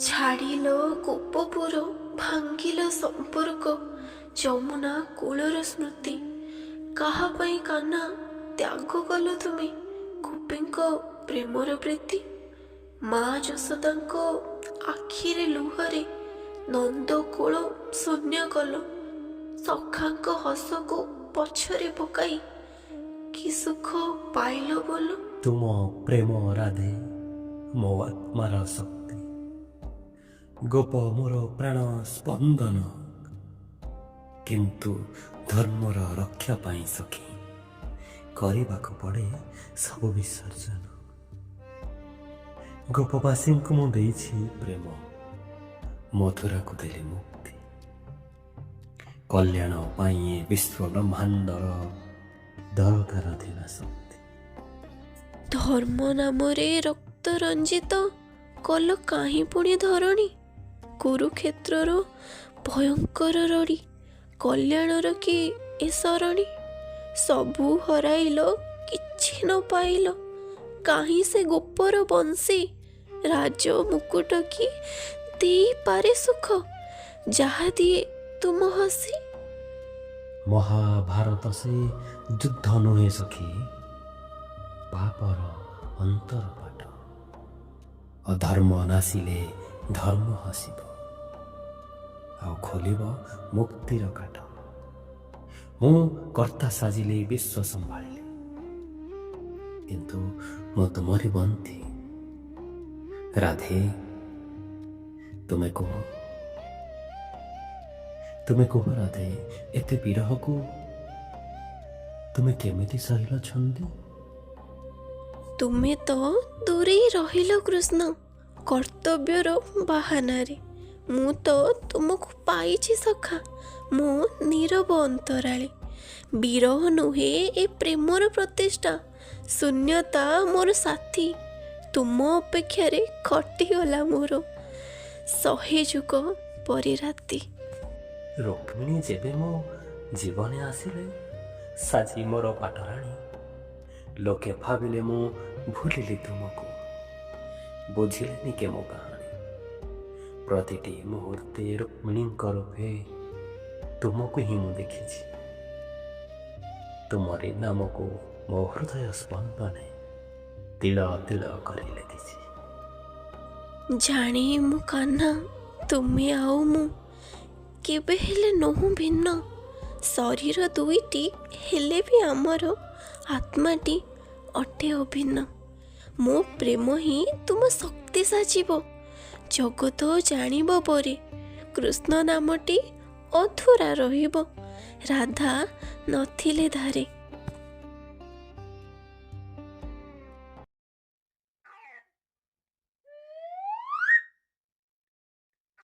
ଛାଡ଼ିଲ ଗୋପପୁର, ଭାଙ୍ଗିଲ ସମ୍ପର୍କ, ଯମୁନା କୂଳର ସ୍ମୃତି। କାହା ପାଇଁ କାହ୍ନା ତ୍ୟାଗ କଲ ତୁମେ ଗୋପୀଙ୍କ ପ୍ରେମର ପ୍ରୀତି। ମା ଯଶୋଦାଙ୍କ ଆଖିରେ ଲୁହରେ ନନ୍ଦ କୋଳ ଶୂନ୍ୟ କଲ। ସଖାଙ୍କ ହସକୁ ପଛରେ ପକାଇ କି ସୁଖ ପାଇଲ ବୋଲ। ତୁମ ପ୍ରେମ ରାଧେ ମୋ ଆତ୍ମାର ଶକ୍ତି, ଗୋପ ମୋର ପ୍ରାଣ ସ୍ପନ୍ଦନ। କିନ୍ତୁ ଧର୍ମର ରକ୍ଷା ପାଇଁ ସଖୀ କରିବାକୁ ପଡ଼େ ସବୁ ବିସର୍ଜନ। ଗୋପବାସୀଙ୍କୁ ମୁଁ ଦେଇଛି ପ୍ରେମ, ମଥୁରାକୁ ଦେଲି ମୁକ୍ତି। କଲ୍ୟାଣ ପାଇଁ ଏ ବିଶ୍ୱ ବ୍ରହ୍ମାଣ୍ଡର ଦରକାର ଥିଲା ଶକ୍ତି। ଧର୍ମ ନାମରେ ରକ୍ତ ରଞ୍ଜିତ କଲ କାହିଁ ପୁଣି ଧରଣୀ। କୁରୁକ୍ଷେତ୍ରର ଭୟଙ୍କର ରଡ଼ି, କଲ୍ୟାଣର କି ଏ ସରଣୀ। ସବୁ ହରାଇଲ କିଛି ନ ପାଇଲ, କାହିଁ ସେ ଗୋପର ବଂଶୀ। ରାଜ ମୁକୁଟ କି ଦେଇପାରେ ସୁଖ, ଯାହା ଦିଏ ତୁମ ହସି। ମହାଭାରତ ସେ ଯୁଦ୍ଧ ନୁହେଁ ସଖୀ, ପାପର ଅନ୍ତର ପାଠ। ଅଧର୍ମ ନାସିଲେ ଧର୍ମ ହସିବ, ଆଉ ଖୋଲିବ ମୁକ୍ତିର କାଠ। ମୁଁ କର୍ତ୍ତା ସାଜିଲି ବିଶ୍ୱ ସମ୍ଭାଳିଲି, କିନ୍ତୁ ମୁଁ ତୁମରି ବନ୍ଧି। ରାଧେ ତୁମେ କୁହ ରାଧେ, ଏତେ ବିରହକୁ ତୁମେ କେମିତି ସହିଲ ଛନ୍ଦି। ତୁମେ ତ ଦୂରେଇ ରହିଲ କୃଷ୍ଣ କର୍ତ୍ତବ୍ୟର ବାହାନାରେ। ମୁଁ ତ ତୁମକୁ ପାଇଛି ସଖା ମୋ ନୀରବ ଅନ୍ତରାଳେ। ବିରହ ନୁହେଁ ଏ ପ୍ରେମର ପ୍ରତିଷ୍ଠା, ଶୂନ୍ୟତା ମୋର ସାଥୀ। ତୁମ ଅପେକ୍ଷାରେ କଟିଗଲା ମୋର 100 ଯୁଗ ପରି ରାତି। ରୁକ୍ମିଣୀ ଯେବେ ମୋ ଜୀବନେ ଆସିଲେ ସାଜି ମୋର ପାଟରାଣୀ। ଲୋକେ ଭାବିଲେ ମୁଁ ଭୁଲିଲି ତୁମକୁ, ବୁଝିଲେନି କେ ମୋ କାହାଣୀ। ପ୍ରତିଟି ମୁହୂର୍ତ୍ତେ ରୁକ୍ମିଣୀଙ୍କ ରୂପେ ତୁମକୁ ହିଁ ମୁଁ ଦେଖିଛି। ତୁମରି ନାମକୁ ମୋ ହୃଦୟ ସ୍ପନ୍ଦନେ ତିଳ ତିଳ କରି ଲେଖିଛି। ଜାଣେ ମୁଁ କାହ୍ନା, ତୁମେ ଆଉ ମୁଁ କେବେ ହେଲେ ନୋହୁଁ ଭିନ୍ନ। ଶରୀର ଦୁଇଟି ହେଲେ ବି ଆମର ଆତ୍ମାଟି ଅଟେ ଅଭିନ୍ନ। ମୋ ପ୍ରେମ ହିଁ ତୁମ ଶକ୍ତି ସାଜିବ, ଜଗତ ଜାଣିବ ପରେ। କୃଷ୍ଣ ନାମଟି ଅଧୁରା ରହିବ, ରାଧା ନଥିଲେ ଧାରେ।